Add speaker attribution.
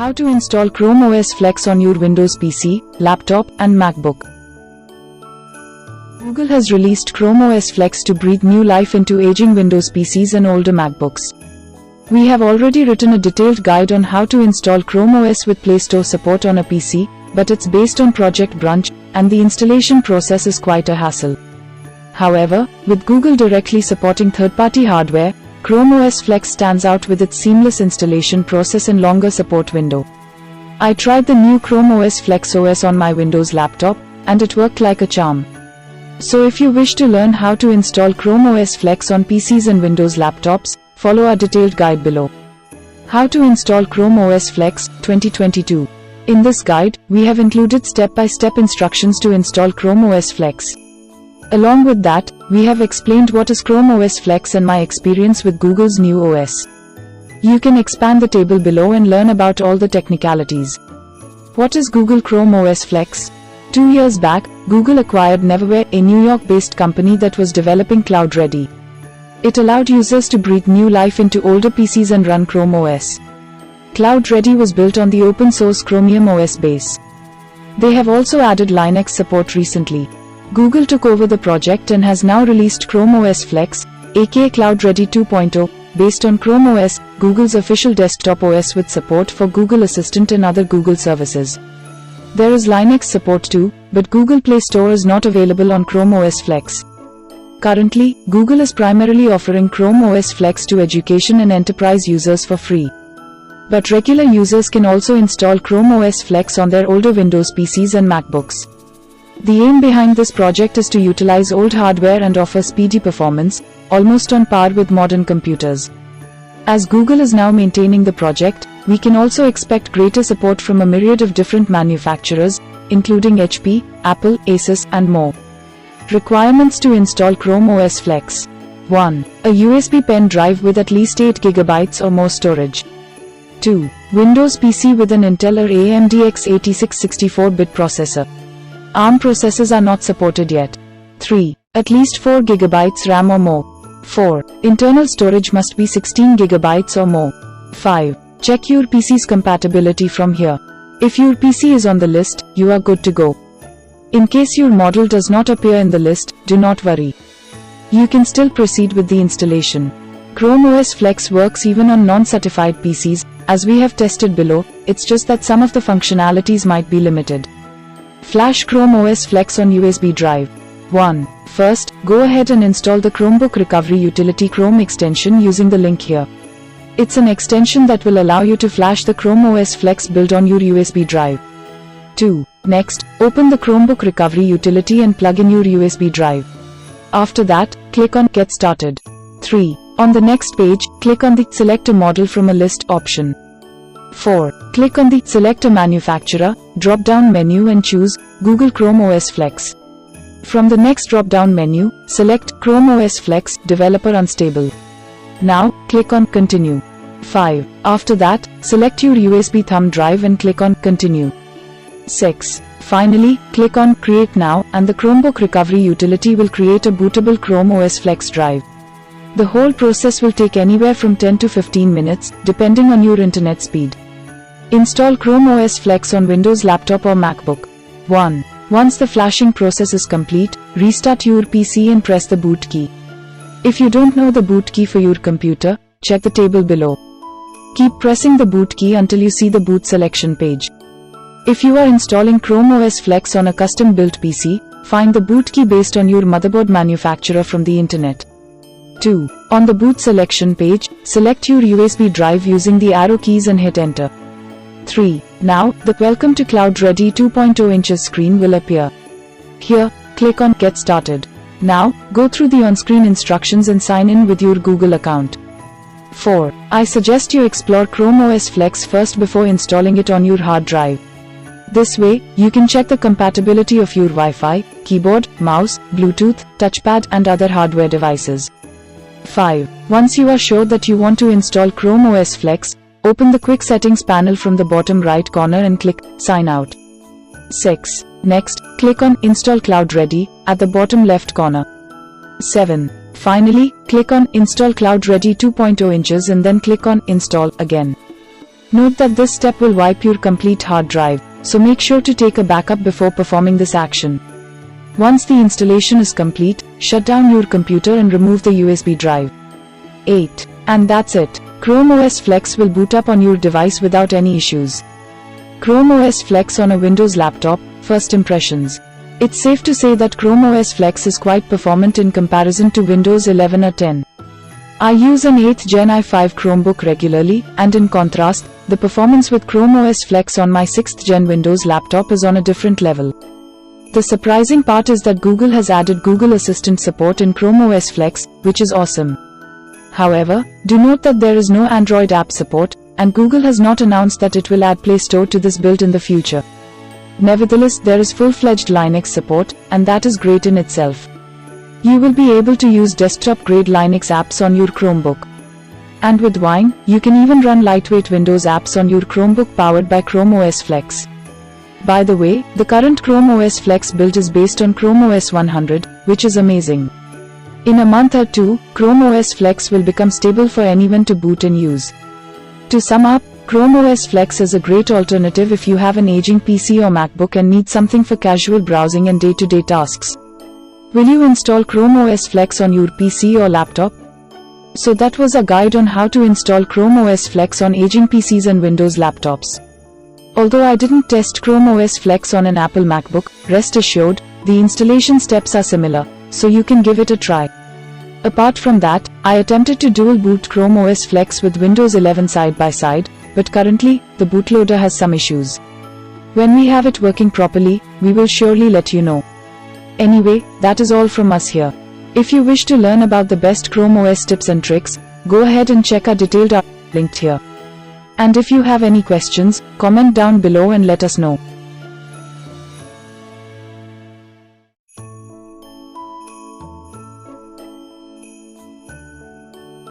Speaker 1: How to install Chrome OS Flex on your Windows PC, laptop, and MacBook. Google has released Chrome OS Flex to breathe new life into aging Windows PCs and older MacBooks. We have already written a detailed guide on how to install Chrome OS with Play Store support on a PC, but it's based on Project Brunch, and the installation process is quite a hassle. However, with Google directly supporting third-party hardware, Chrome OS Flex stands out with its seamless installation process and longer support window. I tried the new Chrome OS Flex OS on my Windows laptop, and it worked like a charm. So if you wish to learn how to install Chrome OS Flex on PCs and Windows laptops, follow our detailed guide below. How to install Chrome OS Flex 2022. In this guide, we have included step-by-step instructions to install Chrome OS Flex. Along with that, we have explained what is Chrome OS Flex and my experience with Google's new OS. You can expand the table below and learn about all the technicalities. What is Google Chrome OS Flex? 2 years back, Google acquired Neverware, a New York-based company that was developing CloudReady. It allowed users to breathe new life into older PCs and run Chrome OS. CloudReady was built on the open-source Chromium OS base. They have also added Linux support recently. Google took over the project and has now released Chrome OS Flex, aka CloudReady 2.0, based on Chrome OS, Google's official desktop OS with support for Google Assistant and other Google services. There is Linux support too, but Google Play Store is not available on Chrome OS Flex. Currently, Google is primarily offering Chrome OS Flex to education and enterprise users for free. But regular users can also install Chrome OS Flex on their older Windows PCs and MacBooks. The aim behind this project is to utilize old hardware and offer speedy performance, almost on par with modern computers. As Google is now maintaining the project, we can also expect greater support from a myriad of different manufacturers, including HP, Apple, Asus, and more. Requirements to install Chrome OS Flex. 1. A USB pen drive with at least 8 GB or more storage. 2. Windows PC with an Intel or AMD x86 64-bit processor. ARM processors are not supported yet. 3. At least 4 GB RAM or more. 4. Internal storage must be 16 GB or more. 5. Check your PC's compatibility from here. If your PC is on the list, you are good to go. In case your model does not appear in the list, do not worry. You can still proceed with the installation. Chrome OS Flex works even on non-certified PCs, as we have tested below, it's just that some of the functionalities might be limited. Flash Chrome OS Flex on USB drive. 1. First, go ahead and install the Chromebook Recovery Utility Chrome extension using the link here. It's an extension that will allow you to flash the Chrome OS Flex build on your USB drive. 2. Next, open the Chromebook Recovery Utility and plug in your USB drive. After that, click on Get Started. 3. On the next page, click on the Select a Model from a List option. 4. Click on the Select a Manufacturer drop-down menu and choose Google Chrome OS Flex. From the next drop-down menu, select Chrome OS Flex Developer Unstable. Now, click on Continue. 5. After that, select your USB thumb drive and click on Continue. 6. Finally, click on Create Now and the Chromebook Recovery Utility will create a bootable Chrome OS Flex drive. The whole process will take anywhere from 10 to 15 minutes, depending on your internet speed. Install Chrome OS Flex on Windows laptop or MacBook. 1. Once the flashing process is complete, restart your PC and press the boot key. If you don't know the boot key for your computer, check the table below. Keep pressing the boot key until you see the boot selection page. If you are installing Chrome OS Flex on a custom-built PC, find the boot key based on your motherboard manufacturer from the internet. 2. On the boot selection page, select your USB drive using the arrow keys and hit enter. 3. Now, the Welcome to CloudReady 2.0 inches screen will appear. Here, click on Get Started. Now, go through the on-screen instructions and sign in with your Google account. 4. I suggest you explore Chrome OS Flex first before installing it on your hard drive. This way, you can check the compatibility of your Wi-Fi, keyboard, mouse, Bluetooth, touchpad and other hardware devices. 5. Once you are sure that you want to install Chrome OS Flex, open the Quick Settings panel from the bottom right corner and click Sign Out. 6. Next, click on Install CloudReady at the bottom left corner. 7. Finally, click on Install CloudReady 2.0 inches and then click on Install again. Note that this step will wipe your complete hard drive, so make sure to take a backup before performing this action. Once the installation is complete, shut down your computer and remove the USB drive. 8. And that's it. Chrome OS Flex will boot up on your device without any issues. Chrome OS Flex on a Windows laptop, first impressions. It's safe to say that Chrome OS Flex is quite performant in comparison to Windows 11 or 10. I use an 8th Gen i5 Chromebook regularly, and in contrast, the performance with Chrome OS Flex on my 6th Gen Windows laptop is on a different level. The surprising part is that Google has added Google Assistant support in Chrome OS Flex, which is awesome. However, do note that there is no Android app support, and Google has not announced that it will add Play Store to this build in the future. Nevertheless, there is full-fledged Linux support, and that is great in itself. You will be able to use desktop-grade Linux apps on your Chromebook. And with Wine, you can even run lightweight Windows apps on your Chromebook powered by Chrome OS Flex. By the way, the current Chrome OS Flex build is based on Chrome OS 100, which is amazing. In a month or two, Chrome OS Flex will become stable for anyone to boot and use. To sum up, Chrome OS Flex is a great alternative if you have an aging PC or MacBook and need something for casual browsing and day-to-day tasks. Will you install Chrome OS Flex on your PC or laptop? So that was a guide on how to install Chrome OS Flex on aging PCs and Windows laptops. Although I didn't test Chrome OS Flex on an Apple MacBook, rest assured, the installation steps are similar, so you can give it a try. Apart from that, I attempted to dual boot Chrome OS Flex with Windows 11 side by side, but currently, the bootloader has some issues. When we have it working properly, we will surely let you know. Anyway, that is all from us here. If you wish to learn about the best Chrome OS tips and tricks, go ahead and check our detailed article linked here. And if you have any questions, comment down below and let us know.